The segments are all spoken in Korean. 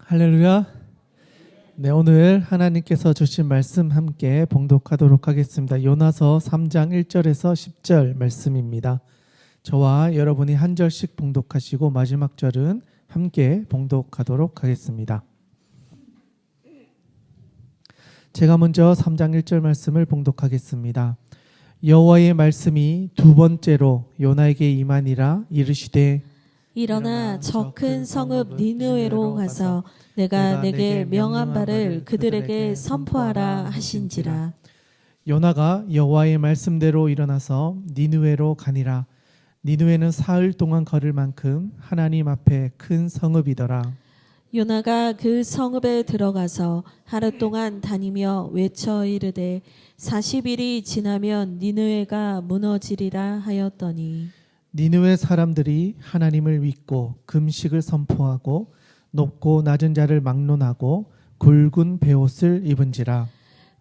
할렐루야. 네, 오늘 하나님께서 주신 말씀 함께 봉독하도록 하겠습니다. 요나서 3장 1절에서 10절 말씀입니다. 저와 여러분이 한 절씩 봉독하시고 마지막 절은 함께 봉독하도록 하겠습니다. 제가 먼저 3장 1절 말씀을 봉독하겠습니다. 여호와의 말씀이 두 번째로 요나에게 임하니라. 이르시되 일어나 저 큰 성읍 니느웨로 가서 내가 내게 명한 바를 그들에게 선포하라 하신지라. 요나가 여호와의 말씀대로 일어나서 니느웨로 가니라. 니느웨는 사흘 동안 걸을 만큼 하나님 앞에 큰 성읍이더라. 요나가 그 성읍에 들어가서 하루 동안 다니며 외쳐 이르되 40일이 지나면 니느웨가 무너지리라 하였더니 니느웨 사람들이 하나님을 믿고 금식을 선포하고 높고 낮은 자를 막론하고 굵은 베옷을 입은지라.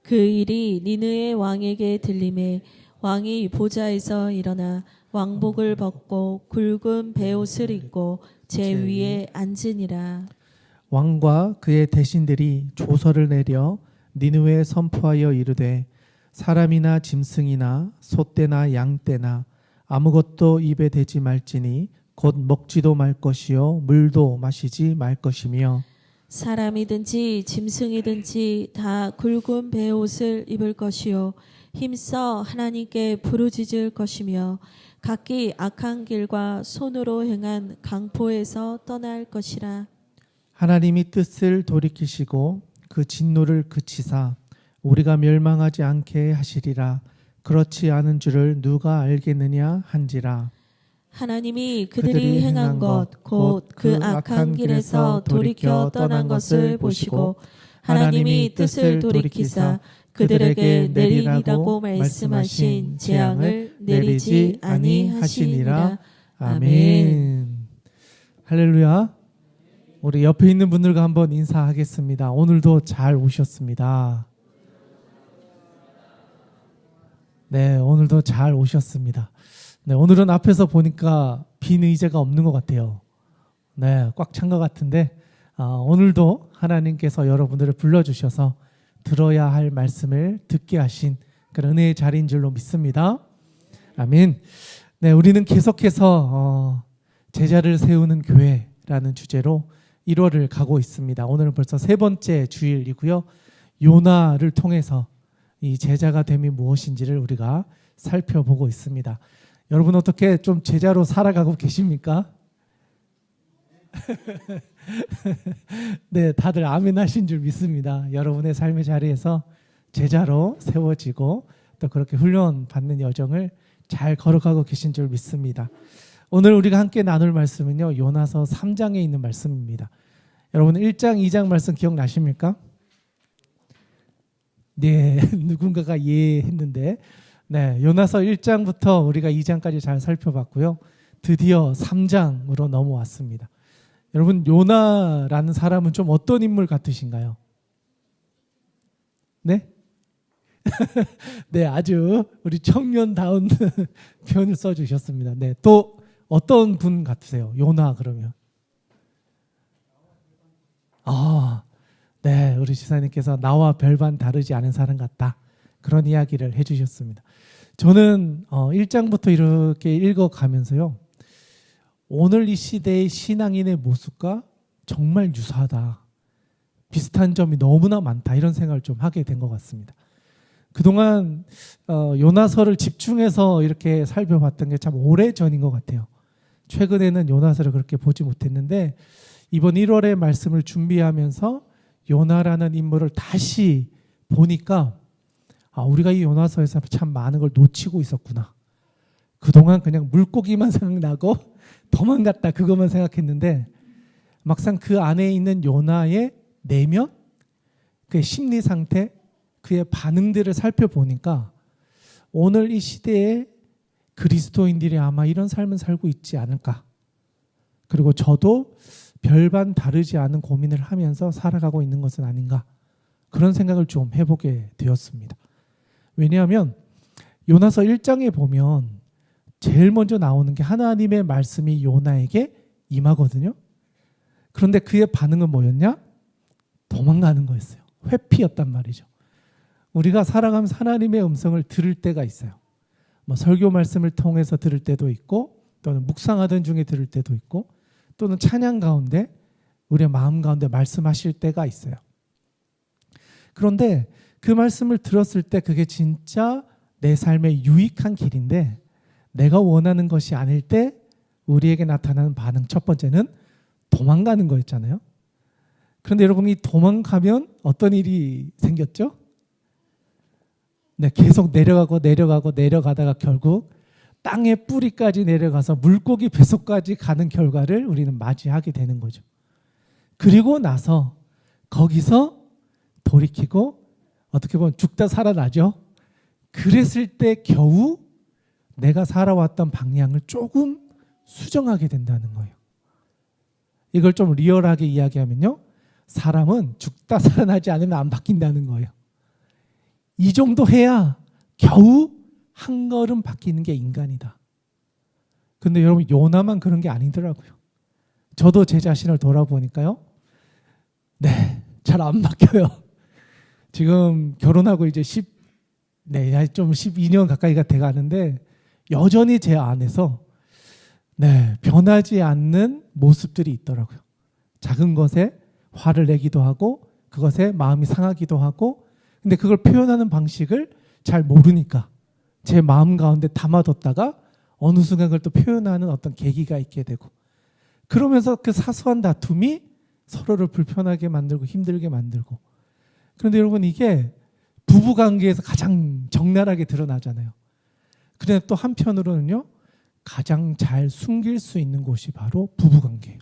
그 일이 니느웨 왕에게 들림에 왕이 보좌에서 일어나 왕복을 벗고 굵은 베옷을 입고 제 위에 앉으니라. 왕과 그의 대신들이 조서를 내려 니느웨에 선포하여 이르되 사람이나 짐승이나 소떼나 양떼나 아무것도 입에 대지 말지니 곧 먹지도 말 것이요 물도 마시지 말 것이며 사람이든지 짐승이든지 다 굵은 베옷을 입을 것이요 힘써 하나님께 부르짖을 것이며 각기 악한 길과 손으로 행한 강포에서 떠날 것이라. 하나님이 뜻을 돌이키시고 그 진노를 그치사 우리가 멸망하지 않게 하시리라. 그렇지 않은 줄을 누가 알겠느냐 한지라. 하나님이 그들이 행한 것 곧 그 악한 길에서 돌이켜 떠난 것을 보시고 하나님이 뜻을 돌이키사 그들에게 내리리라고 말씀하신 재앙을 내리지 아니하시니라. 아멘. 할렐루야. 우리 옆에 있는 분들과 한번 인사하겠습니다. 오늘도 잘 오셨습니다. 네, 오늘도 잘 오셨습니다. 네, 오늘은 앞에서 보니까 빈 의자가 없는 것 같아요. 네, 꽉 찬 것 같은데 오늘도 하나님께서 여러분들을 불러주셔서 들어야 할 말씀을 듣게 하신 그런 은혜의 자리인 줄로 믿습니다. 아멘. 네, 우리는 계속해서 제자를 세우는 교회라는 주제로 1월을 가고 있습니다. 오늘은 벌써 세 번째 주일이고요. 요나를 통해서 이 제자가 됨이 무엇인지를 우리가 살펴보고 있습니다. 여러분 어떻게 좀 제자로 살아가고 계십니까? 네, 다들 아멘 하신 줄 믿습니다. 여러분의 삶의 자리에서 제자로 세워지고 또 그렇게 훈련 받는 여정을 잘 걸어가고 계신 줄 믿습니다. 오늘 우리가 함께 나눌 말씀은요, 요나서 3장에 있는 말씀입니다. 여러분 1장, 2장 말씀 기억나십니까? 네, 누군가가 예 했는데 네, 요나서 1장부터 우리가 2장까지 잘 살펴봤고요. 드디어 3장으로 넘어왔습니다. 여러분 요나라는 사람은 좀 어떤 인물 같으신가요? 네? 네, 아주 우리 청년다운 표현을 써주셨습니다. 네, 또 어떤 분 같으세요? 요나 그러면? 네, 우리 지사님께서 나와 별반 다르지 않은 사람 같다. 그런 이야기를 해주셨습니다. 저는 1장부터 이렇게 읽어가면서요. 오늘 이 시대의 신앙인의 모습과 정말 유사하다. 비슷한 점이 너무나 많다. 이런 생각을 좀 하게 된 것 같습니다. 그동안 요나서를 집중해서 이렇게 살펴봤던 게 참 오래전인 것 같아요. 최근에는 요나서를 그렇게 보지 못했는데 이번 1월의 말씀을 준비하면서 요나라는 인물을 다시 보니까 우리가 이 요나서에서 참 많은 걸 놓치고 있었구나. 그동안 그냥 물고기만 생각나고 도망갔다 그것만 생각했는데 막상 그 안에 있는 요나의 내면, 그의 심리 상태, 그의 반응들을 살펴보니까 오늘 이 시대에 그리스도인들이 아마 이런 삶을 살고 있지 않을까. 그리고 저도 별반 다르지 않은 고민을 하면서 살아가고 있는 것은 아닌가. 그런 생각을 좀 해보게 되었습니다. 왜냐하면 요나서 1장에 보면 제일 먼저 나오는 게 하나님의 말씀이 요나에게 임하거든요. 그런데 그의 반응은 뭐였냐? 도망가는 거였어요. 회피였단 말이죠. 우리가 살아가면서 하나님의 음성을 들을 때가 있어요. 뭐 설교 말씀을 통해서 들을 때도 있고, 또는 묵상하던 중에 들을 때도 있고, 또는 찬양 가운데 우리의 마음 가운데 말씀하실 때가 있어요. 그런데 그 말씀을 들었을 때 그게 진짜 내 삶에 유익한 길인데 내가 원하는 것이 아닐 때 우리에게 나타나는 반응, 첫 번째는 도망가는 거였잖아요. 그런데 여러분이 도망가면 어떤 일이 생겼죠? 네, 계속 내려가다가 결국 땅의 뿌리까지 내려가서 물고기 뱃속까지 가는 결과를 우리는 맞이하게 되는 거죠. 그리고 나서 거기서 돌이키고 어떻게 보면 죽다 살아나죠. 그랬을 때 겨우 내가 살아왔던 방향을 조금 수정하게 된다는 거예요. 이걸 좀 리얼하게 이야기하면요, 사람은 죽다 살아나지 않으면 안 바뀐다는 거예요. 이 정도 해야 겨우 한 걸음 바뀌는 게 인간이다. 근데 여러분, 요나만 그런 게 아니더라고요. 저도 제 자신을 돌아보니까요, 네, 잘 안 바뀌어요. 지금 결혼하고 이제 12년 가까이가 돼 가는데 여전히 제 안에서 변하지 않는 모습들이 있더라고요. 작은 것에 화를 내기도 하고 그것에 마음이 상하기도 하고, 근데 그걸 표현하는 방식을 잘 모르니까 제 마음 가운데 담아뒀다가 어느 순간 그걸 또 표현하는 어떤 계기가 있게 되고, 그러면서 그 사소한 다툼이 서로를 불편하게 만들고 힘들게 만들고. 그런데 여러분, 이게 부부관계에서 가장 적나라하게 드러나잖아요. 그런데 또 한편으로는요, 가장 잘 숨길 수 있는 곳이 바로 부부관계예요.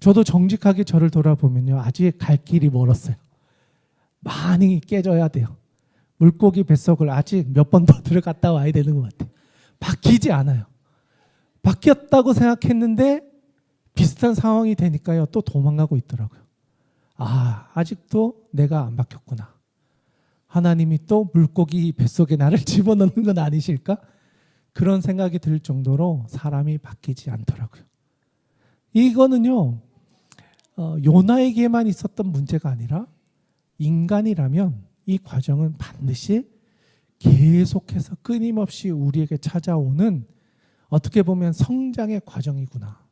저도 정직하게 저를 돌아보면요, 아직 갈 길이 멀었어요. 많이 깨져야 돼요. 물고기 뱃속을 아직 몇 번 더 들어갔다 와야 되는 것 같아요. 바뀌지 않아요. 바뀌었다고 생각했는데 비슷한 상황이 되니까요, 또 도망가고 있더라고요. 아직도 내가 안 바뀌었구나. 하나님이 또 물고기 뱃속에 나를 집어넣는 건 아니실까? 그런 생각이 들 정도로 사람이 바뀌지 않더라고요. 이거는요, 요나에게만 있었던 문제가 아니라 인간이라면 이 과정은 반드시 계속해서 끊임없이 우리에게 찾아오는, 어떻게 보면 성장의 과정이구나.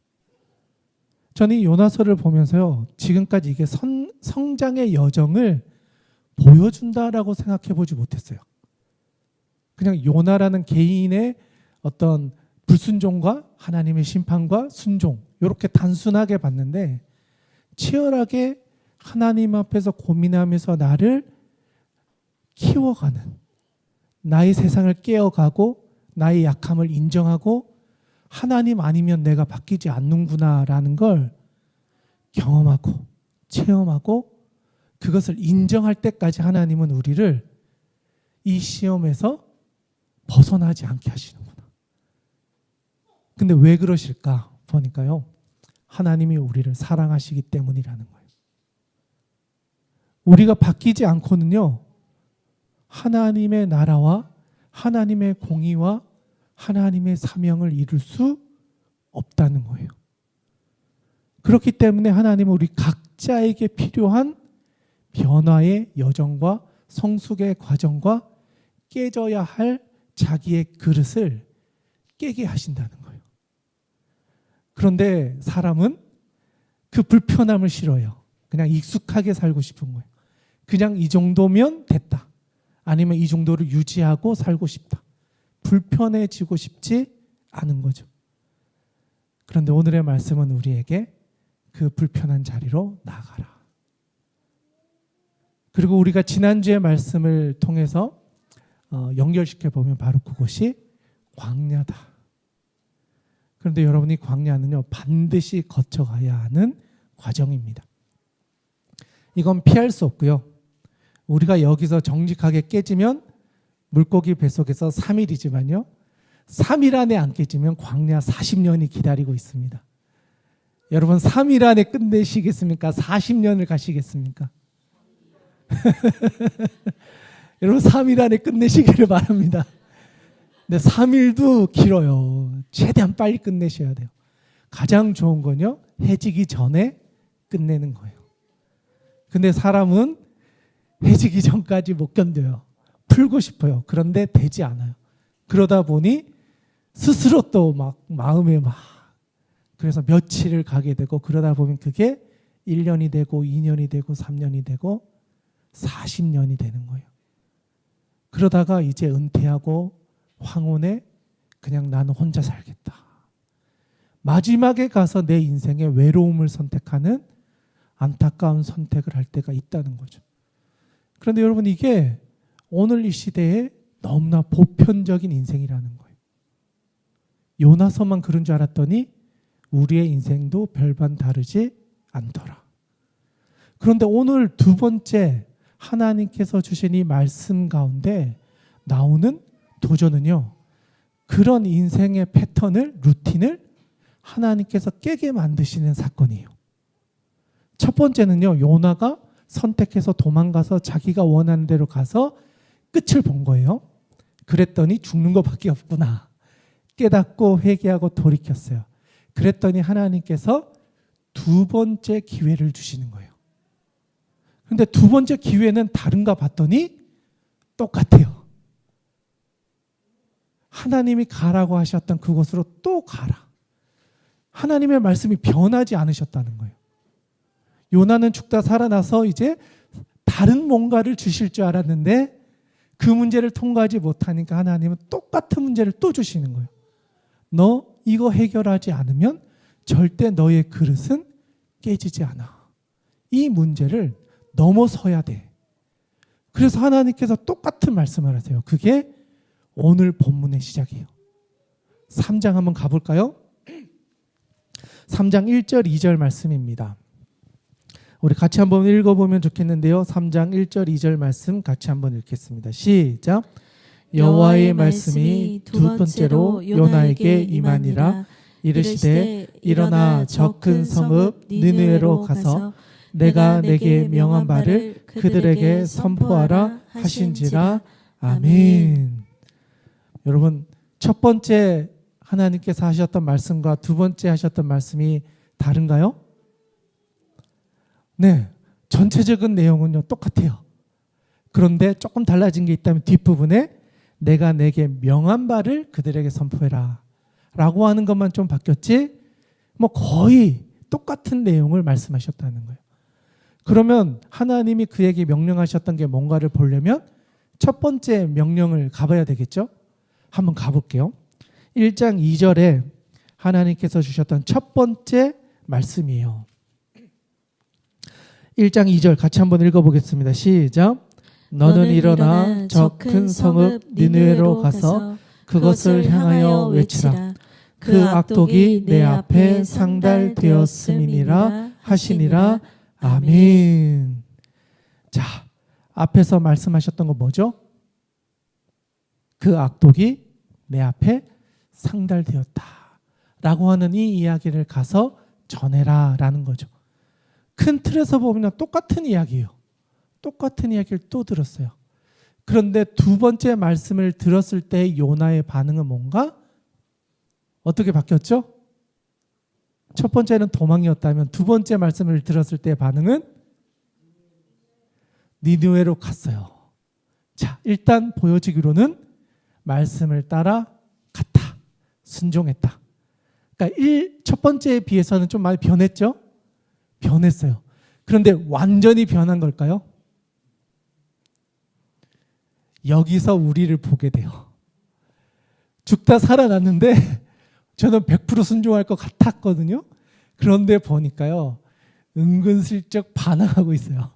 저는 이 요나서를 보면서요, 지금까지 이게 성장의 여정을 보여준다라고 생각해 보지 못했어요. 그냥 요나라는 개인의 어떤 불순종과 하나님의 심판과 순종, 이렇게 단순하게 봤는데, 치열하게 하나님 앞에서 고민하면서 나를 키워가는, 나의 세상을 깨어가고 나의 약함을 인정하고 하나님 아니면 내가 바뀌지 않는구나라는 걸 경험하고 체험하고 그것을 인정할 때까지 하나님은 우리를 이 시험에서 벗어나지 않게 하시는구나. 근데 왜 그러실까 보니까요, 하나님이 우리를 사랑하시기 때문이라는 거예요. 우리가 바뀌지 않고는요, 하나님의 나라와 하나님의 공의와 하나님의 사명을 이룰 수 없다는 거예요. 그렇기 때문에 하나님은 우리 각자에게 필요한 변화의 여정과 성숙의 과정과 깨져야 할 자기의 그릇을 깨게 하신다는 거예요. 그런데 사람은 그 불편함을 싫어해요. 그냥 익숙하게 살고 싶은 거예요. 그냥 이 정도면 됐다. 아니면 이 정도를 유지하고 살고 싶다. 불편해지고 싶지 않은 거죠. 그런데 오늘의 말씀은 우리에게 그 불편한 자리로 나가라. 그리고 우리가 지난주의 말씀을 통해서 연결시켜 보면 바로 그곳이 광야다. 그런데 여러분이 광야는요, 반드시 거쳐가야 하는 과정입니다. 이건 피할 수 없고요. 우리가 여기서 정직하게 깨지면 물고기 뱃속에서 3일이지만요, 3일 안에 안 깨지면 광야 40년이 기다리고 있습니다. 여러분, 3일 안에 끝내시겠습니까? 40년을 가시겠습니까? 여러분, 3일 안에 끝내시기를 바랍니다. 근데 3일도 길어요. 최대한 빨리 끝내셔야 돼요. 가장 좋은 건요, 해지기 전에 끝내는 거예요. 근데 사람은 해지기 전까지 못 견뎌요. 풀고 싶어요. 그런데 되지 않아요. 그러다 보니 스스로 또 막 마음에 막 그래서 며칠을 가게 되고 그러다 보면 그게 1년이 되고 2년이 되고 3년이 되고 40년이 되는 거예요. 그러다가 이제 은퇴하고 황혼에 그냥 나는 혼자 살겠다. 마지막에 가서 내 인생의 외로움을 선택하는 안타까운 선택을 할 때가 있다는 거죠. 그런데 여러분 이게 오늘 이 시대에 너무나 보편적인 인생이라는 거예요. 요나서만 그런 줄 알았더니 우리의 인생도 별반 다르지 않더라. 그런데 오늘 두 번째 하나님께서 주신 이 말씀 가운데 나오는 도전은요. 그런 인생의 패턴을 루틴을 하나님께서 깨게 만드시는 사건이에요. 첫 번째는요. 요나가 선택해서 도망가서 자기가 원하는 대로 가서 끝을 본 거예요. 그랬더니 죽는 것밖에 없구나. 깨닫고 회개하고 돌이켰어요. 그랬더니 하나님께서 두 번째 기회를 주시는 거예요. 그런데 두 번째 기회는 다른가 봤더니 똑같아요. 하나님이 가라고 하셨던 그곳으로 또 가라. 하나님의 말씀이 변하지 않으셨다는 거예요. 요나는 죽다 살아나서 이제 다른 뭔가를 주실 줄 알았는데 그 문제를 통과하지 못하니까 하나님은 똑같은 문제를 또 주시는 거예요. 너 이거 해결하지 않으면 절대 너의 그릇은 깨지지 않아. 이 문제를 넘어서야 돼. 그래서 하나님께서 똑같은 말씀을 하세요. 그게 오늘 본문의 시작이에요. 3장 한번 가볼까요? 3장 1절 2절 말씀입니다. 우리 같이 한번 읽어보면 좋겠는데요. 3장 1절 2절 말씀 같이 한번 읽겠습니다. 시작. 여호와의 말씀이 두 번째로 요나에게 임하니라. 이르시되 일어나 저 큰 성읍 니느웨로 가서 내가 내게 명한 바를 그들에게 선포하라 하신지라. 아멘. 여러분 첫 번째 하나님께서 하셨던 말씀과 두 번째 하셨던 말씀이 다른가요? 네, 전체적인 내용은요 똑같아요. 그런데 조금 달라진 게 있다면 뒷부분에 내가 내게 명한 바를 그들에게 선포해라 라고 하는 것만 좀 바뀌었지 뭐 거의 똑같은 내용을 말씀하셨다는 거예요. 그러면 하나님이 그에게 명령하셨던 게 뭔가를 보려면 첫 번째 명령을 가봐야 되겠죠? 한번 가볼게요. 1장 2절에 하나님께서 주셨던 첫 번째 말씀이에요. 1장 2절 같이 한번 읽어보겠습니다. 시작. 너는 일어나 저 큰 성읍 니느웨로 가서 그것을 향하여 외치라. 그 악독이 내 앞에 상달되었음이니라 하시니라. 아멘. 자, 앞에서 말씀하셨던 거 뭐죠? 그 악독이 내 앞에 상달되었다 라고 하는 이 이야기를 가서 전해라 라는 거죠. 큰 틀에서 보면 똑같은 이야기예요. 똑같은 이야기를 또 들었어요. 그런데 두 번째 말씀을 들었을 때 요나의 반응은 뭔가? 어떻게 바뀌었죠? 첫 번째는 도망이었다면 두 번째 말씀을 들었을 때 반응은 니느웨로 갔어요. 자, 일단 보여지기로는 말씀을 따라 갔다. 순종했다. 그러니까 첫 번째에 비해서는 좀 많이 변했죠? 변했어요. 그런데 완전히 변한 걸까요? 여기서 우리를 보게 돼요. 죽다 살아났는데 저는 100% 순종할 것 같았거든요. 그런데 보니까요. 은근슬쩍 반항하고 있어요.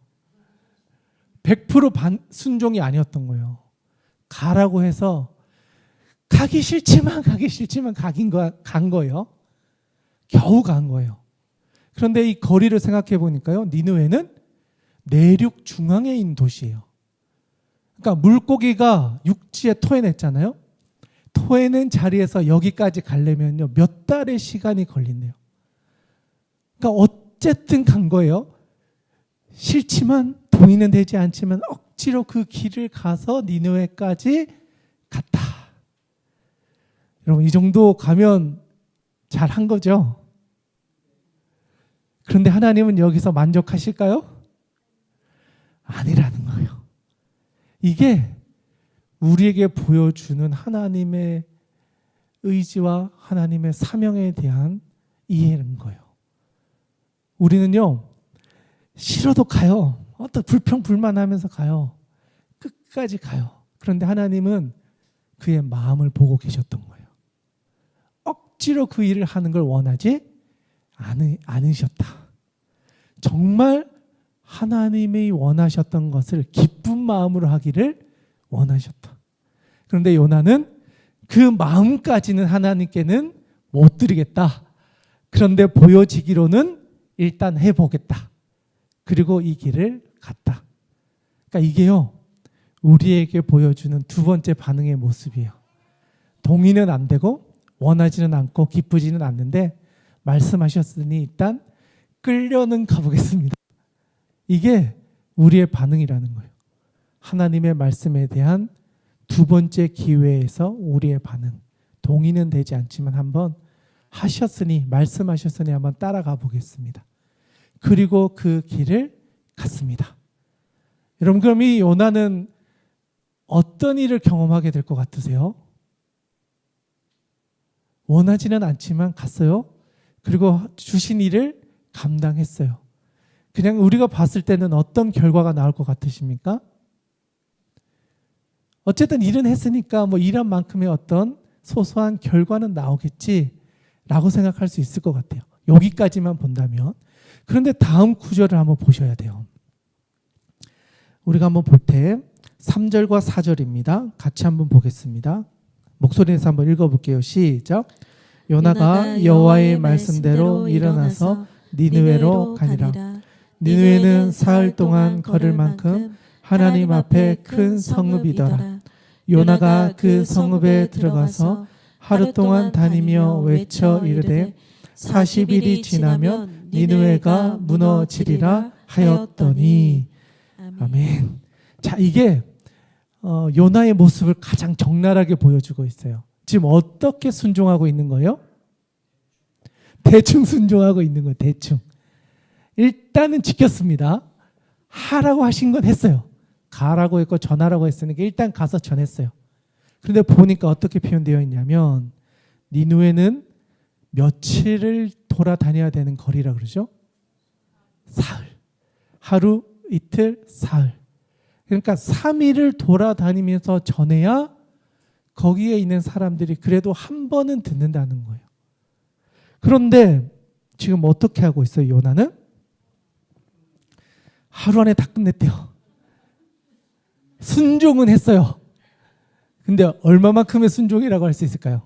100% 순종이 아니었던 거예요. 가라고 해서 가기 싫지만 간 거예요. 겨우 간 거예요. 그런데 이 거리를 생각해 보니까요. 니느웨는 내륙 중앙에 있는 도시예요. 그러니까 물고기가 육지에 토해냈잖아요. 토해낸 자리에서 여기까지 가려면요. 몇 달의 시간이 걸린대요. 그러니까 어쨌든 간 거예요. 싫지만 동의는 되지 않지만 억지로 그 길을 가서 니느웨까지 갔다. 여러분 이 정도 가면 잘한 거죠? 그런데 하나님은 여기서 만족하실까요? 아니라는 거예요. 이게 우리에게 보여주는 하나님의 의지와 하나님의 사명에 대한 이해인 거예요. 우리는요, 싫어도 가요. 어떤 불평불만하면서 가요. 끝까지 가요. 그런데 하나님은 그의 마음을 보고 계셨던 거예요. 억지로 그 일을 하는 걸 원하지 않으셨다. 정말 하나님이 원하셨던 것을 기쁜 마음으로 하기를 원하셨다. 그런데 요나는 그 마음까지는 하나님께는 못 드리겠다. 그런데 보여지기로는 일단 해보겠다. 그리고 이 길을 갔다. 그러니까 이게요, 우리에게 보여주는 두 번째 반응의 모습이에요. 동의는 안 되고 원하지는 않고 기쁘지는 않는데 말씀하셨으니 일단 끌려는 가보겠습니다. 이게 우리의 반응이라는 거예요. 하나님의 말씀에 대한 두 번째 기회에서 우리의 반응. 동의는 되지 않지만 한번 하셨으니, 말씀하셨으니 한번 따라가 보겠습니다. 그리고 그 길을 갔습니다. 여러분, 그럼 이 요나는 어떤 일을 경험하게 될 것 같으세요? 원하지는 않지만 갔어요. 그리고 주신 일을 감당했어요. 그냥 우리가 봤을 때는 어떤 결과가 나올 것 같으십니까? 어쨌든 일은 했으니까 뭐 일한 만큼의 어떤 소소한 결과는 나오겠지라고 생각할 수 있을 것 같아요. 여기까지만 본다면. 그런데 다음 구절을 한번 보셔야 돼요. 우리가 한번 볼 때 3절과 4절입니다. 같이 한번 보겠습니다. 목소리에서 한번 읽어볼게요. 시작. 요나가 여호와의 말씀대로 일어나서 니느웨로 가니라. 니느웨는 사흘 동안 걸을 만큼 하나님 앞에 큰 성읍이더라. 요나가 그 성읍에 들어가서 하루 동안 다니며 외쳐 이르되 40일이 지나면 니느웨가 무너지리라 하였더니. 아멘. 자, 이게 요나의 모습을 가장 적나라하게 보여주고 있어요. 지금 어떻게 순종하고 있는 거예요? 대충 순종하고 있는 거예요. 대충. 일단은 지켰습니다. 하라고 하신 건 했어요. 가라고 했고 전하라고 했으니까 일단 가서 전했어요. 그런데 보니까 어떻게 표현되어 있냐면 니느웨는 며칠을 돌아다녀야 되는 거리라 그러죠? 사흘. 하루, 이틀, 사흘. 그러니까 3일을 돌아다니면서 전해야 거기에 있는 사람들이 그래도 한 번은 듣는다는 거예요. 그런데 지금 어떻게 하고 있어요, 요나는? 하루 안에 다 끝냈대요. 순종은 했어요. 근데 얼마만큼의 순종이라고 할 수 있을까요?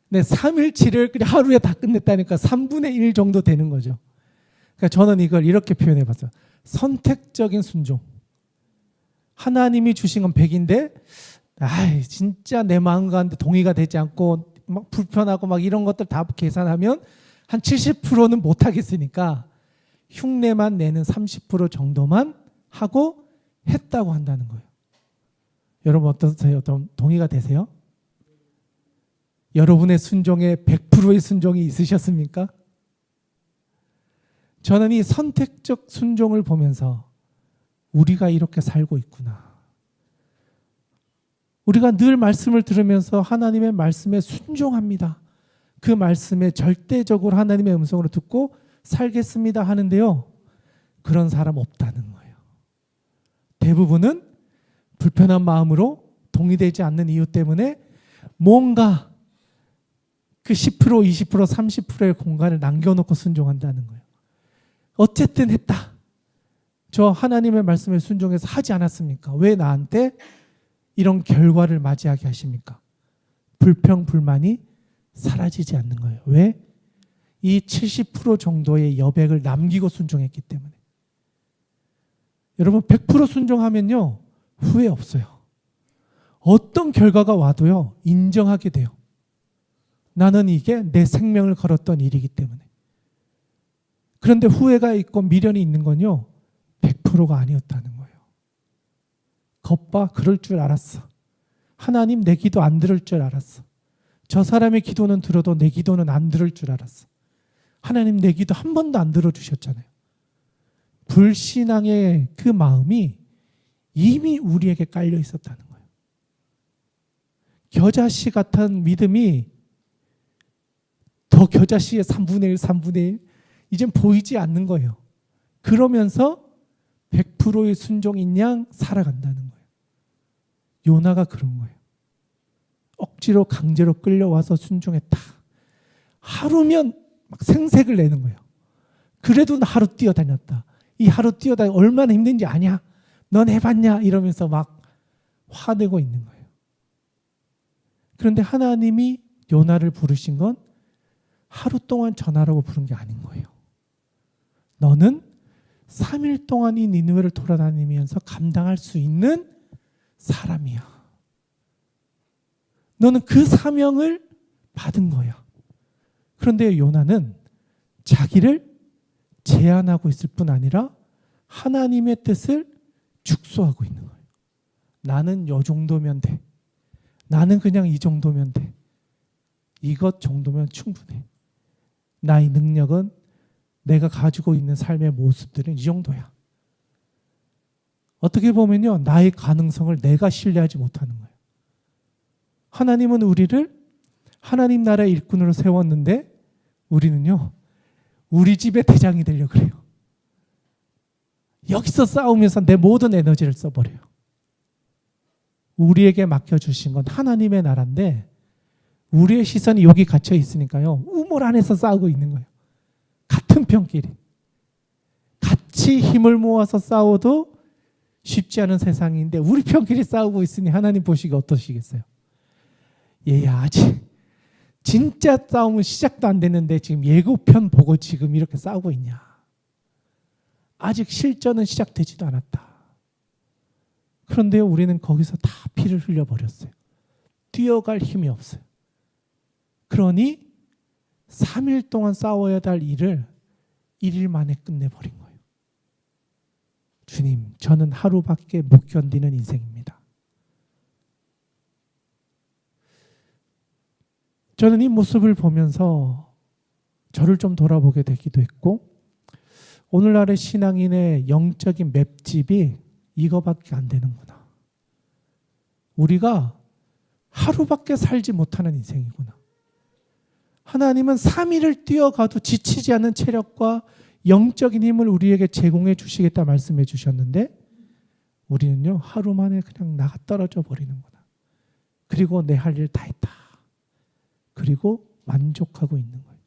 네, 3일치를 그냥 하루에 다 끝냈다니까 3분의 1 정도 되는 거죠. 그러니까 저는 이걸 이렇게 표현해 봤어요. 선택적인 순종. 하나님이 주신 건 100인데 진짜 내 마음과 동의가 되지 않고 막 불편하고 막 이런 것들 다 계산하면 한 70%는 못 하겠으니까 흉내만 내는 30% 정도만 하고 했다고 한다는 거예요. 여러분 어떠세요? 동의가 되세요? 여러분의 순종에 100%의 순종이 있으셨습니까? 저는 이 선택적 순종을 보면서 우리가 이렇게 살고 있구나. 우리가 늘 말씀을 들으면서 하나님의 말씀에 순종합니다. 그 말씀에 절대적으로 하나님의 음성으로 듣고 살겠습니다 하는데요. 그런 사람 없다는 거예요. 대부분은 불편한 마음으로 동의되지 않는 이유 때문에 뭔가 그 10%, 20%, 30%의 공간을 남겨놓고 순종한다는 거예요. 어쨌든 했다. 저 하나님의 말씀에 순종해서 하지 않았습니까? 왜 나한테 이런 결과를 맞이하게 하십니까? 불평, 불만이 사라지지 않는 거예요. 왜? 이 70% 정도의 여백을 남기고 순종했기 때문에. 여러분 100% 순종하면요 후회 없어요. 어떤 결과가 와도요 인정하게 돼요. 나는 이게 내 생명을 걸었던 일이기 때문에. 그런데 후회가 있고 미련이 있는 건요 100%가 아니었다는 거예요. 겉봐 그럴 줄 알았어. 하나님 내 기도 안 들을 줄 알았어. 저 사람의 기도는 들어도 내 기도는 안 들을 줄 알았어. 하나님 내 기도 한 번도 안 들어주셨잖아요. 불신앙의 그 마음이 이미 우리에게 깔려 있었다는 거예요. 겨자씨 같은 믿음이 더 겨자씨의 3분의 1, 3분의 1 이젠 보이지 않는 거예요. 그러면서 100%의 순종인 양 살아간다는 거예요. 요나가 그런 거예요. 억지로 강제로 끌려와서 순종했다. 하루면 막 생색을 내는 거예요. 그래도 하루 뛰어다녔다. 이 하루 뛰어다니 얼마나 힘든지 아냐? 넌 해봤냐? 이러면서 막 화내고 있는 거예요. 그런데 하나님이 요나를 부르신 건 하루 동안 전하라고 부른 게 아닌 거예요. 너는 3일 동안 이 니느웨를 돌아다니면서 감당할 수 있는 사람이야. 너는 그 사명을 받은 거야. 그런데 요나는 자기를 제한하고 있을 뿐 아니라 하나님의 뜻을 축소하고 있는 거예요. 나는 요 정도면 돼. 나는 그냥 이 정도면 돼. 이것 정도면 충분해. 나의 능력은 내가 가지고 있는 삶의 모습들은 이 정도야. 어떻게 보면요, 나의 가능성을 내가 신뢰하지 못하는 거예요. 하나님은 우리를 하나님 나라의 일꾼으로 세웠는데 우리는요, 우리 집의 대장이 되려고 그래요. 여기서 싸우면서 내 모든 에너지를 써버려요. 우리에게 맡겨주신 건 하나님의 나라인데 우리의 시선이 여기 갇혀 있으니까요, 우물 안에서 싸우고 있는 거예요. 같은 편끼리. 같이 힘을 모아서 싸워도 쉽지 않은 세상인데 우리 편끼리 싸우고 있으니 하나님 보시기 어떠시겠어요? 얘야, 아직 진짜 싸움은 시작도 안 됐는데 지금 예고편 보고 지금 이렇게 싸우고 있냐? 아직 실전은 시작되지도 않았다. 그런데 우리는 거기서 다 피를 흘려버렸어요. 뛰어갈 힘이 없어요. 그러니 3일 동안 싸워야 할 일을 1일 만에 끝내버린 거예요. 주님, 저는 하루밖에 못 견디는 인생입니다. 저는 이 모습을 보면서 저를 좀 돌아보게 되기도 했고, 오늘날의 신앙인의 영적인 맵집이 이거밖에 안 되는구나. 우리가 하루밖에 살지 못하는 인생이구나. 하나님은 3일을 뛰어가도 지치지 않는 체력과 영적인 힘을 우리에게 제공해 주시겠다 말씀해 주셨는데 우리는요, 하루 만에 그냥 나가 떨어져 버리는구나. 그리고 내 할 일 다 했다. 그리고 만족하고 있는 거예요.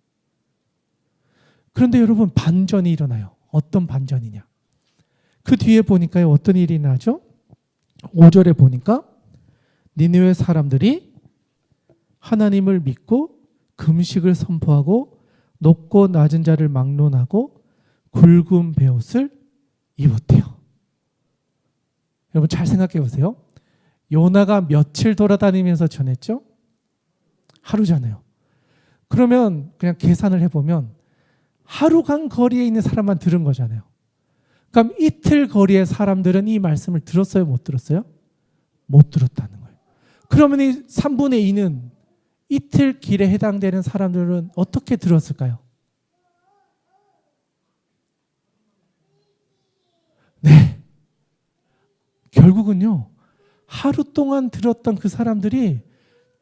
그런데 여러분, 반전이 일어나요. 어떤 반전이냐? 그 뒤에 보니까요, 어떤 일이 나죠? 5절에 보니까 니느웨 사람들이 하나님을 믿고 금식을 선포하고 높고 낮은 자를 막론하고 굵은 베옷을 입었대요. 여러분 잘 생각해 보세요. 요나가 며칠 돌아다니면서 전했죠? 하루잖아요. 그러면 그냥 계산을 해보면 하루간 거리에 있는 사람만 들은 거잖아요. 그럼 이틀 거리의 사람들은 이 말씀을 들었어요? 못 들었어요? 못 들었다는 거예요. 그러면 이 3분의 2는 이틀 길에 해당되는 사람들은 어떻게 들었을까요? 네. 결국은요, 하루 동안 들었던 그 사람들이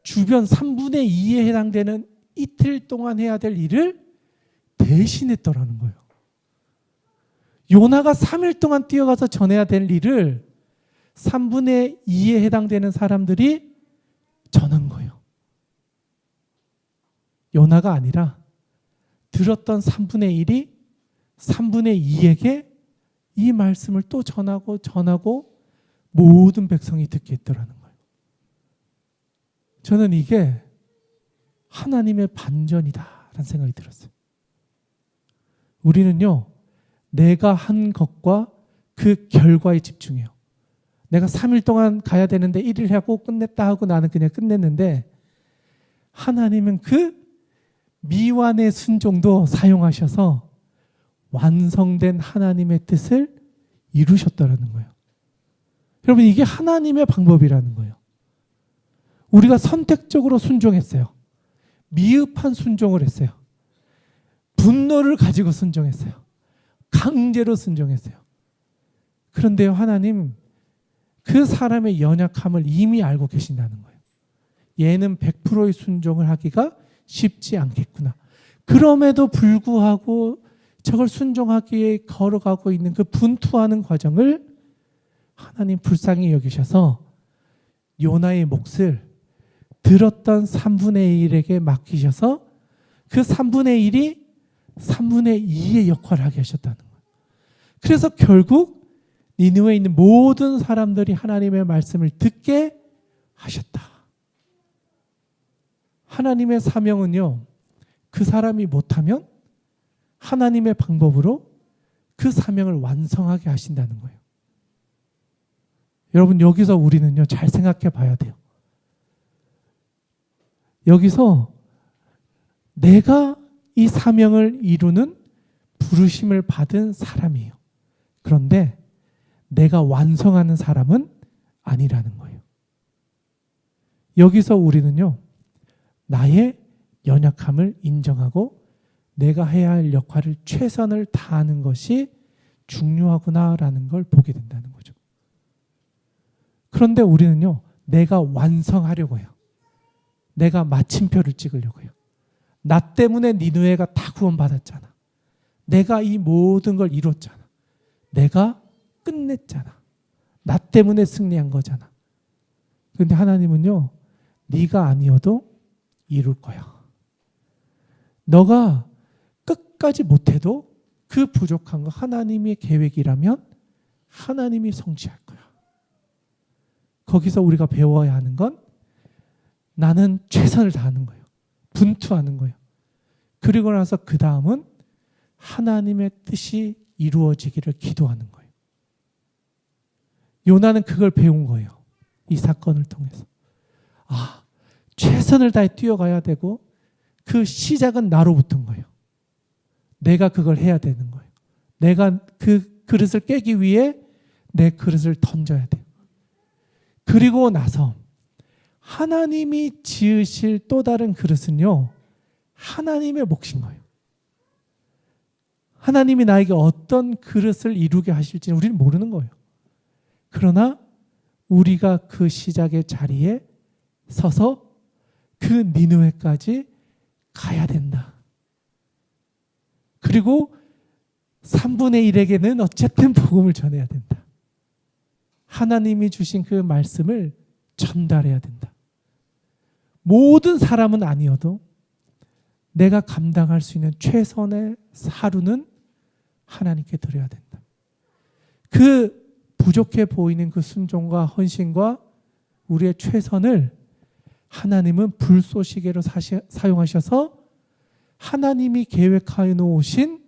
주변 3분의 2에 해당되는 이틀 동안 해야 될 일을 대신했더라는 거예요. 요나가 3일 동안 뛰어가서 전해야 될 일을 3분의 2에 해당되는 사람들이 전한 거예요. 요나가 아니라 들었던 3분의 1이 3분의 2에게 이 말씀을 또 전하고 모든 백성이 듣게 했더라는 거예요. 저는 이게 하나님의 반전이다라는 생각이 들었어요. 우리는요, 내가 한 것과 그 결과에 집중해요. 내가 3일 동안 가야 되는데 1일 하고 끝냈다 하고 나는 그냥 끝냈는데 하나님은 그 미완의 순종도 사용하셔서 완성된 하나님의 뜻을 이루셨다는 거예요. 여러분, 이게 하나님의 방법이라는 거예요. 우리가 선택적으로 순종했어요. 미흡한 순종을 했어요. 분노를 가지고 순종했어요. 강제로 순종했어요. 그런데요, 하나님 그 사람의 연약함을 이미 알고 계신다는 거예요. 얘는 100%의 순종을 하기가 쉽지 않겠구나. 그럼에도 불구하고 저걸 순종하기 위해 걸어가고 있는 그 분투하는 과정을 하나님 불쌍히 여기셔서 요나의 몫을 들었던 3분의 1에게 맡기셔서 그 3분의 1이 3분의 2의 역할을 하게 하셨다는 거예요. 그래서 결국 니느웨에 있는 모든 사람들이 하나님의 말씀을 듣게 하셨다. 하나님의 사명은요, 그 사람이 못하면 하나님의 방법으로 그 사명을 완성하게 하신다는 거예요. 여러분, 여기서 우리는요, 잘 생각해 봐야 돼요. 여기서 내가 이 사명을 이루는 부르심을 받은 사람이에요. 그런데 내가 완성하는 사람은 아니라는 거예요. 여기서 우리는요, 나의 연약함을 인정하고 내가 해야 할 역할을 최선을 다하는 것이 중요하구나라는 걸 보게 된다는 거죠. 그런데 우리는요, 내가 완성하려고 해요. 내가 마침표를 찍으려고 해요. 나 때문에 니느웨가 다 구원받았잖아. 내가 이 모든 걸 이뤘잖아. 내가 끝냈잖아. 나 때문에 승리한 거잖아. 그런데 하나님은요, 네가 아니어도 이룰 거야. 너가 끝까지 못해도 그 부족한 거 하나님의 계획이라면 하나님이 성취할 거야. 거기서 우리가 배워야 하는 건 나는 최선을 다하는 거예요. 분투하는 거예요. 그리고 나서 그 다음은 하나님의 뜻이 이루어지기를 기도하는 거예요. 요나는 그걸 배운 거예요. 이 사건을 통해서. 아, 최선을 다해 뛰어가야 되고 그 시작은 나로부터인 거예요. 내가 그걸 해야 되는 거예요. 내가 그 그릇을 깨기 위해 내 그릇을 던져야 돼요. 그리고 나서 하나님이 지으실 또 다른 그릇은요, 하나님의 몫인 거예요. 하나님이 나에게 어떤 그릇을 이루게 하실지는 우리는 모르는 거예요. 그러나 우리가 그 시작의 자리에 서서 그 니느웨까지 가야 된다. 그리고 3분의 1에게는 어쨌든 복음을 전해야 된다. 하나님이 주신 그 말씀을 전달해야 된다. 모든 사람은 아니어도 내가 감당할 수 있는 최선의 하루는 하나님께 드려야 된다. 그 부족해 보이는 그 순종과 헌신과 우리의 최선을 하나님은 불쏘시개로 사용하셔서 하나님이 계획하여 놓으신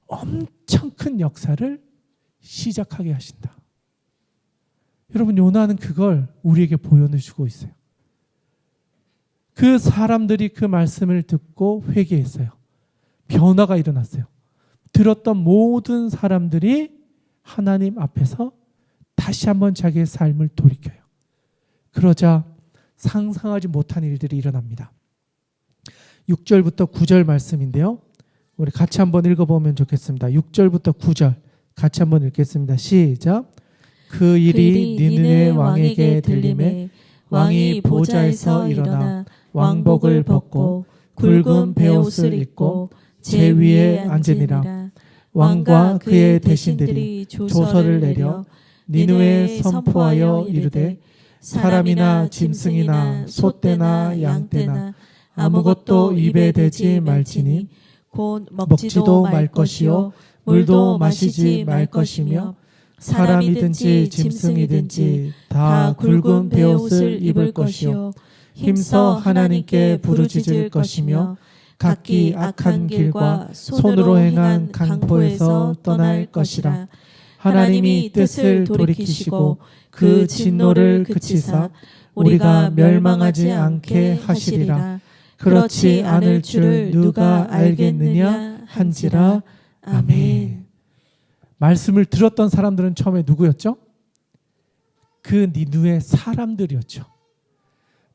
엄청 큰 역사를 시작하게 하신다. 여러분, 요나는 그걸 우리에게 보여주고 있어요. 그 사람들이 그 말씀을 듣고 회개했어요. 변화가 일어났어요. 들었던 모든 사람들이 하나님 앞에서 다시 한번 자기의 삶을 돌이켜요. 그러자 상상하지 못한 일들이 일어납니다. 6절부터 9절 말씀인데요. 우리 같이 한번 읽어보면 좋겠습니다. 6절부터 9절 같이 한번 읽겠습니다. 시작. 그 일이 니느웨 왕에게 들림에 왕이 보좌에서 일어나 왕복을 벗고 굵은 베옷을 입고 제 위에 앉으니라. 왕과 그의 대신들이 조서를 내려 니느웨에 선포하여 이르되 사람이나 짐승이나 소떼나 양떼나 아무것도 입에 대지 말지니 곧 먹지도 말 것이요 물도 마시지 말 것이며 사람이든지 짐승이든지 다 굵은 베옷을 입을 것이요 힘써 하나님께 부르짖을 것이며 각기 악한 길과 손으로 행한 강포에서 떠날 것이라. 하나님이 뜻을 돌이키시고 그 진노를 그치사 우리가 멸망하지 않게 하시리라. 그렇지 않을 줄을 누가 알겠느냐 한지라. 아멘. 말씀을 들었던 사람들은 처음에 누구였죠? 그 니느웨 사람들이었죠.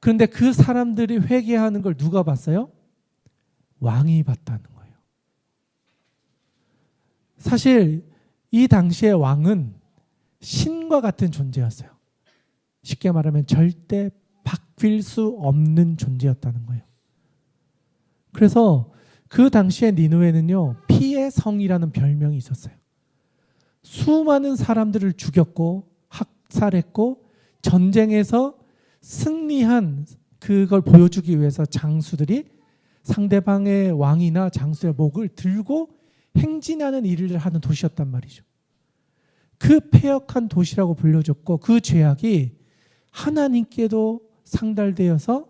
그런데 그 사람들이 회개하는 걸 누가 봤어요? 왕이 봤다는 거예요. 사실 이 당시의 왕은 신과 같은 존재였어요. 쉽게 말하면 절대 바뀔 수 없는 존재였다는 거예요. 그래서 그 당시에 니느웨는요, 피의 성이라는 별명이 있었어요. 수많은 사람들을 죽였고 학살했고 전쟁에서 승리한 그걸 보여주기 위해서 장수들이 상대방의 왕이나 장수의 목을 들고 행진하는 일을 하는 도시였단 말이죠. 그 패역한 도시라고 불려졌고 그 죄악이 하나님께도 상달되어서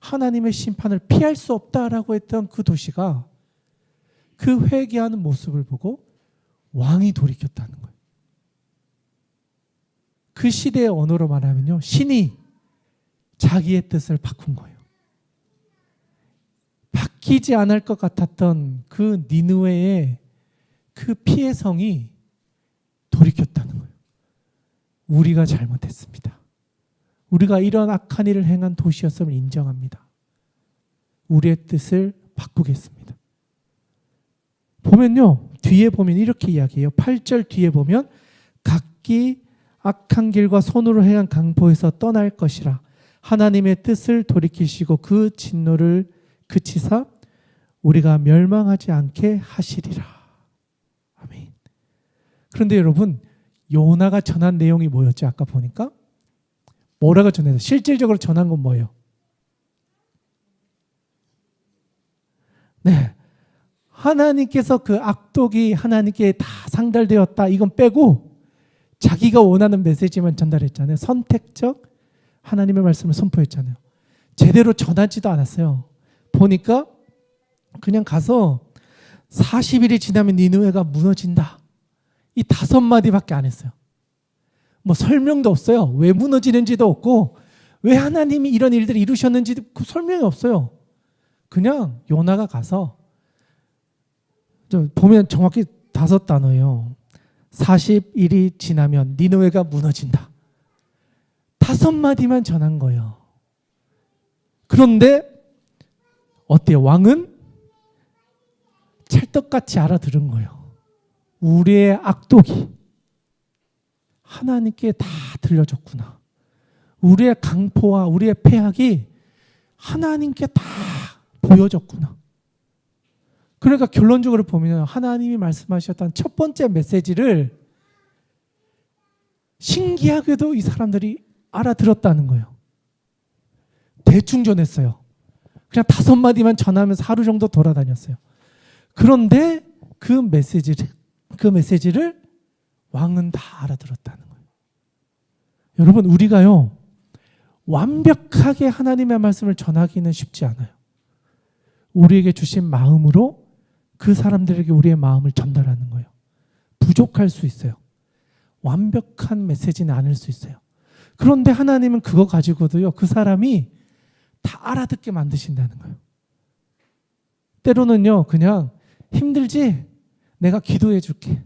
하나님의 심판을 피할 수 없다라고 했던 그 도시가 그 회개하는 모습을 보고 왕이 돌이켰다는 거예요. 그 시대의 언어로 말하면요, 신이 자기의 뜻을 바꾼 거예요. 바뀌지 않을 것 같았던 그 니느웨의 그 피의 성이 돌이켰다는 거예요. 우리가 잘못했습니다. 우리가 이런 악한 일을 행한 도시였음을 인정합니다. 우리의 뜻을 바꾸겠습니다. 보면요, 뒤에 보면 이렇게 이야기해요. 8절 뒤에 보면 각기 악한 길과 손으로 행한 강포에서 떠날 것이라. 하나님의 뜻을 돌이키시고 그 진노를 그치사 우리가 멸망하지 않게 하시리라. 아멘. 그런데 여러분, 요나가 전한 내용이 뭐였죠? 아까 보니까 뭐라고 전해서 실질적으로 전한 건 뭐예요? 네, 하나님께서 그 악독이 하나님께 다 상달되었다, 이건 빼고 자기가 원하는 메시지만 전달했잖아요. 선택적 하나님의 말씀을 선포했잖아요. 제대로 전하지도 않았어요. 보니까 그냥 가서 40일이 지나면 니느웨가 무너진다, 이 5마디밖에 안 했어요. 뭐 설명도 없어요. 왜 무너지는지도 없고 왜 하나님이 이런 일들을 이루셨는지도 그 설명이 없어요. 그냥 요나가 가서, 보면 정확히 5단어예요. 40일이 지나면 니느웨가 무너진다. 5마디만 전한 거예요. 그런데 어때요? 왕은 찰떡같이 알아들은 거예요. 우리의 악독이 하나님께 다 들려줬구나. 우리의 강포와 우리의 패악이 하나님께 다 보여졌구나. 그러니까 결론적으로 보면 하나님이 말씀하셨던 첫 번째 메시지를 신기하게도 이 사람들이 알아들었다는 거예요. 대충 전했어요. 그냥 5마디만 전하면서 하루 정도 돌아다녔어요. 그런데 그 메시지를 왕은 다 알아들었다는 거예요. 여러분, 우리가요, 완벽하게 하나님의 말씀을 전하기는 쉽지 않아요. 우리에게 주신 마음으로 그 사람들에게 우리의 마음을 전달하는 거예요. 부족할 수 있어요. 완벽한 메시지는 아닐 수 있어요. 그런데 하나님은 그거 가지고도요, 그 사람이 다 알아듣게 만드신다는 거예요. 때로는요, 그냥 힘들지? 내가 기도해 줄게.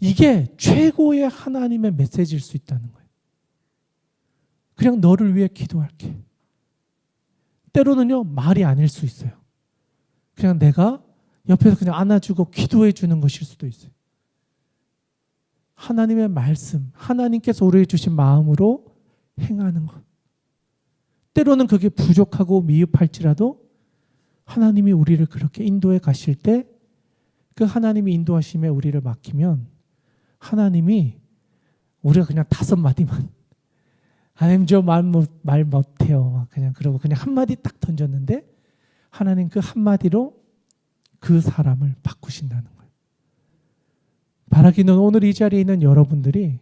이게 최고의 하나님의 메시지일 수 있다는 거예요. 그냥 너를 위해 기도할게. 때로는요, 말이 아닐 수 있어요. 그냥 내가 옆에서 그냥 안아주고 기도해 주는 것일 수도 있어요. 하나님의 말씀, 하나님께서 우리에게 주신 마음으로 행하는 것. 때로는 그게 부족하고 미흡할지라도 하나님이 우리를 그렇게 인도해 가실 때 그 하나님이 인도하심에 우리를 맡기면 하나님이, 우리가 그냥 5마디만, 하나님 저 말 못해요, 그냥 그러고 그냥 한마디 딱 던졌는데 하나님 그 한마디로 그 사람을 바꾸신다는 거예요. 바라기는 오늘 이 자리에 있는 여러분들이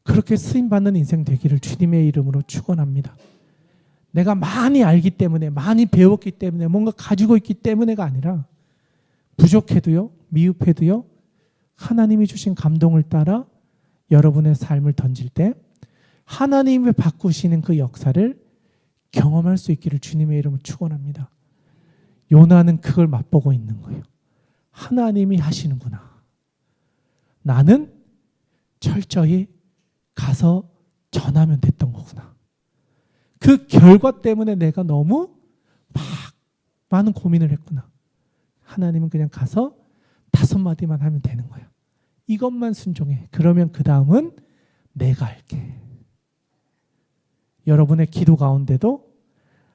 그렇게 쓰임받는 인생 되기를 주님의 이름으로 축원합니다. 내가 많이 알기 때문에, 많이 배웠기 때문에, 뭔가 가지고 있기 때문에가 아니라 부족해도요, 미흡해도요, 하나님이 주신 감동을 따라 여러분의 삶을 던질 때 하나님이 바꾸시는 그 역사를 경험할 수 있기를 주님의 이름으로 축원합니다. 요나는 그걸 맛보고 있는 거예요. 하나님이 하시는구나. 나는 철저히 가서 전하면 됐던 거구나. 그 결과 때문에 내가 너무 막 많은 고민을 했구나. 하나님은 그냥 가서 5마디만 하면 되는 거야. 이것만 순종해. 그러면 그 다음은 내가 할게. 여러분의 기도 가운데도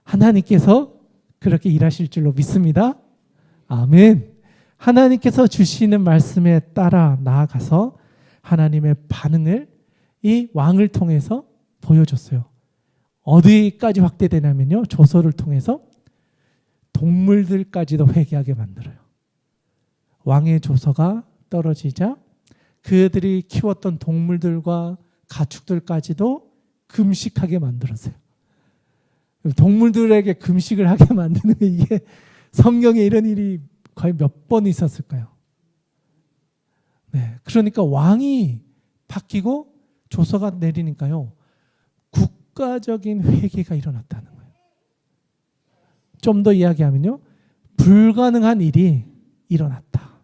하나님께서 그렇게 일하실 줄로 믿습니다. 아멘. 하나님께서 주시는 말씀에 따라 나아가서 하나님의 반응을 이 왕을 통해서 보여줬어요. 어디까지 확대되냐면요. 조서를 통해서 동물들까지도 회개하게 만들어요. 왕의 조서가 떨어지자 그들이 키웠던 동물들과 가축들까지도 금식하게 만들었어요. 동물들에게 금식을 하게 만드는 게 이게 성경에 이런 일이 거의 몇 번 있었을까요? 네, 그러니까 왕이 바뀌고 조서가 내리니까요. 국가적인 회개가 일어났다는 거예요. 좀 더 이야기하면요. 불가능한 일이 일어났다.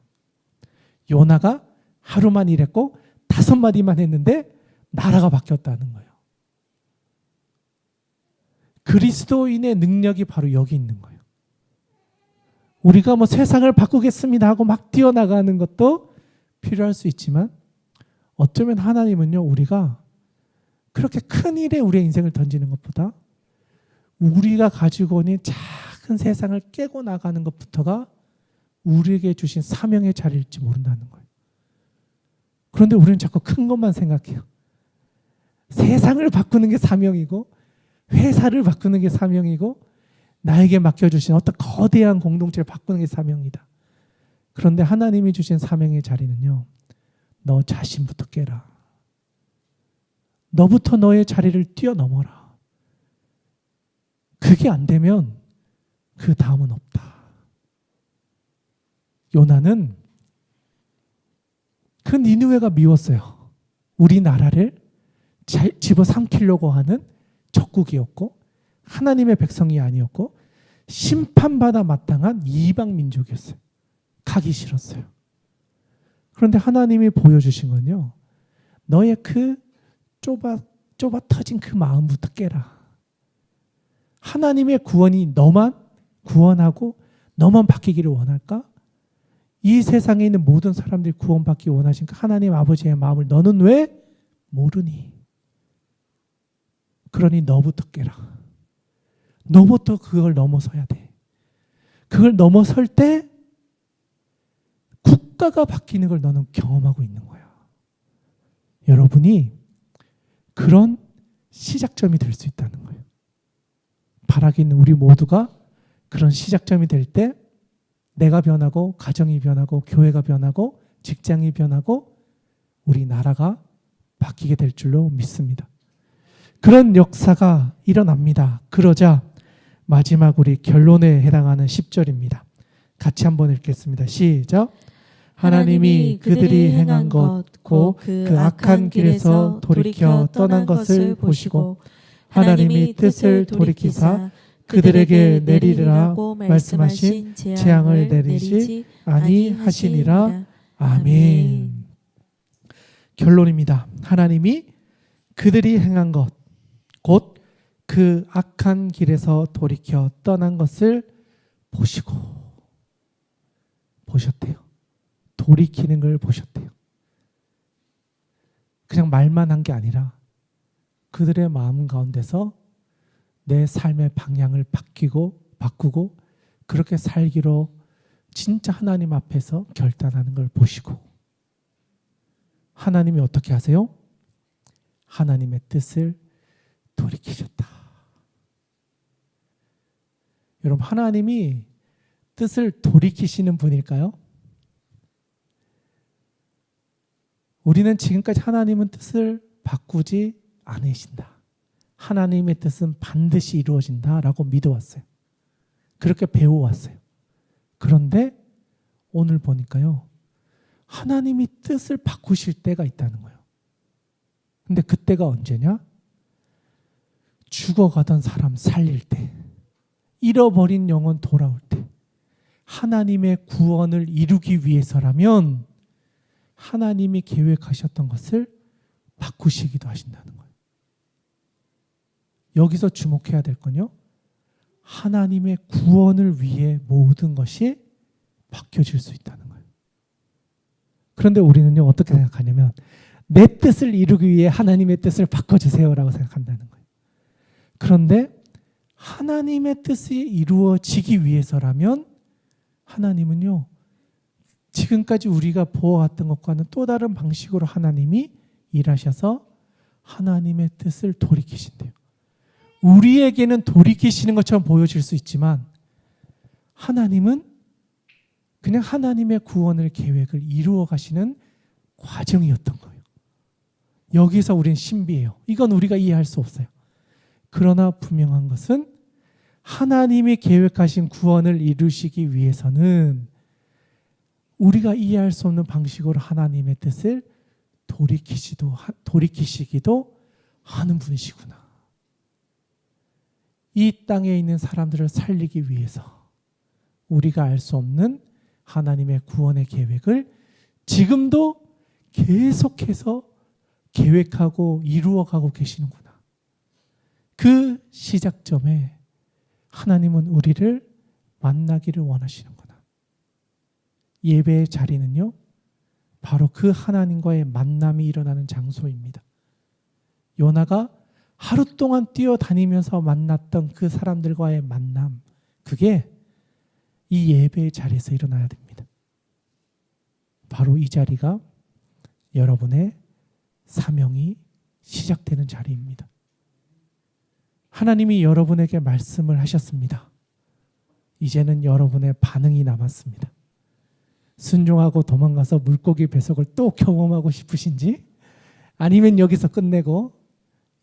요나가 하루만 일했고 5마디만 했는데 나라가 바뀌었다는 거예요. 그리스도인의 능력이 바로 여기 있는 거예요. 우리가 뭐 세상을 바꾸겠습니다 하고 막 뛰어나가는 것도 필요할 수 있지만 어쩌면 하나님은요, 우리가 그렇게 큰 일에 우리의 인생을 던지는 것보다 우리가 가지고 있는 작은 세상을 깨고 나가는 것부터가 우리에게 주신 사명의 자리일지 모른다는 거예요. 그런데 우리는 자꾸 큰 것만 생각해요. 세상을 바꾸는 게 사명이고 회사를 바꾸는 게 사명이고 나에게 맡겨주신 어떤 거대한 공동체를 바꾸는 게 사명이다. 그런데 하나님이 주신 사명의 자리는요. 너 자신부터 깨라. 너부터 너의 자리를 뛰어넘어라. 그게 안 되면 그 다음은 없다. 요나는 그 니느웨가 미웠어요. 우리나라를 집어삼키려고 하는 적국이었고 하나님의 백성이 아니었고 심판받아 마땅한 이방 민족이었어요. 가기 싫었어요. 그런데 하나님이 보여주신 건요. 너의 그 좁아 터진 그 마음부터 깨라. 하나님의 구원이 너만 구원하고 너만 바뀌기를 원할까? 이 세상에 있는 모든 사람들이 구원받기 원하신 그 하나님 아버지의 마음을 너는 왜 모르니? 그러니 너부터 깨라. 너부터 그걸 넘어서야 돼. 그걸 넘어설 때 국가가 바뀌는 걸 너는 경험하고 있는 거야. 여러분이 그런 시작점이 될 수 있다는 거예요. 바라기는 우리 모두가 그런 시작점이 될 때 내가 변하고 가정이 변하고 교회가 변하고 직장이 변하고 우리나라가 바뀌게 될 줄로 믿습니다. 그런 역사가 일어납니다. 그러자 마지막 우리 결론에 해당하는 10절입니다. 같이 한번 읽겠습니다. 시작. 하나님이 그들이 행한 것 곧 그 악한 길에서 돌이켜 떠난 것을 보시고 하나님이 뜻을 돌이키사 그들에게 내리리라고 말씀하신 재앙을 내리지 아니하시니라. 아멘. 결론입니다. 하나님이 그들이 행한 것 곧 그 악한 길에서 돌이켜 떠난 것을 보셨대요. 돌이키는 걸 보셨대요. 그냥 말만 한 게 아니라 그들의 마음 가운데서 내 삶의 방향을 바꾸고 그렇게 살기로 진짜 하나님 앞에서 결단하는 걸 보시고 하나님이 어떻게 하세요? 하나님의 뜻을 돌이키셨다. 여러분, 하나님이 뜻을 돌이키시는 분일까요? 우리는 지금까지 하나님은 뜻을 바꾸지 않으신다. 하나님의 뜻은 반드시 이루어진다라고 믿어왔어요. 그렇게 배워왔어요. 그런데 오늘 보니까요. 하나님이 뜻을 바꾸실 때가 있다는 거예요. 근데 그때가 언제냐? 죽어가던 사람 살릴 때, 잃어버린 영혼 돌아올 때, 하나님의 구원을 이루기 위해서라면 하나님이 계획하셨던 것을 바꾸시기도 하신다는 거예요. 여기서 주목해야 될 건요. 하나님의 구원을 위해 모든 것이 바뀌어질 수 있다는 거예요. 그런데 우리는요, 어떻게 생각하냐면 내 뜻을 이루기 위해 하나님의 뜻을 바꿔주세요라고 생각한다는 거예요. 그런데 하나님의 뜻이 이루어지기 위해서라면 하나님은요, 지금까지 우리가 보아왔던 것과는 또 다른 방식으로 하나님이 일하셔서 하나님의 뜻을 돌이키신대요. 우리에게는 돌이키시는 것처럼 보여질 수 있지만 하나님은 그냥 하나님의 구원의 계획을 이루어 가시는 과정이었던 거예요. 여기서 우리는 신비해요. 이건 우리가 이해할 수 없어요. 그러나 분명한 것은 하나님이 계획하신 구원을 이루시기 위해서는 우리가 이해할 수 없는 방식으로 하나님의 뜻을 돌이키시기도 하는 분이시구나. 이 땅에 있는 사람들을 살리기 위해서 우리가 알 수 없는 하나님의 구원의 계획을 지금도 계속해서 계획하고 이루어가고 계시는구나. 그 시작점에 하나님은 우리를 만나기를 원하시는구나. 예배의 자리는요, 바로 그 하나님과의 만남이 일어나는 장소입니다. 요나가 하루 동안 뛰어다니면서 만났던 그 사람들과의 만남, 그게 이 예배의 자리에서 일어나야 됩니다. 바로 이 자리가 여러분의 사명이 시작되는 자리입니다. 하나님이 여러분에게 말씀을 하셨습니다. 이제는 여러분의 반응이 남았습니다. 순종하고 도망가서 물고기 배속을 또 경험하고 싶으신지, 아니면 여기서 끝내고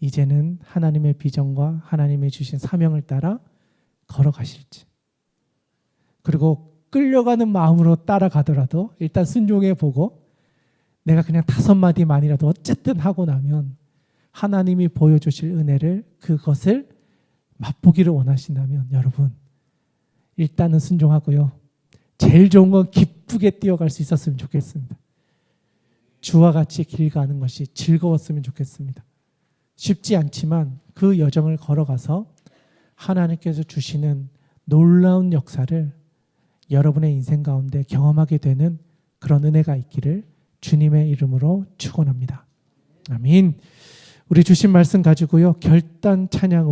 이제는 하나님의 비전과 하나님의 주신 사명을 따라 걸어가실지, 그리고 끌려가는 마음으로 따라가더라도 일단 순종해 보고 내가 그냥 5마디만이라도 어쨌든 하고 나면 하나님이 보여주실 은혜를, 그것을 맛보기를 원하신다면 여러분 일단은 순종하고요, 제일 좋은 건 기쁘게 뛰어갈 수 있었으면 좋겠습니다. 주와 같이 길 가는 것이 즐거웠으면 좋겠습니다. 쉽지 않지만 그 여정을 걸어가서 하나님께서 주시는 놀라운 역사를 여러분의 인생 가운데 경험하게 되는 그런 은혜가 있기를 주님의 이름으로 축원합니다. 아멘. 우리 주신 말씀 가지고요, 결단 찬양으로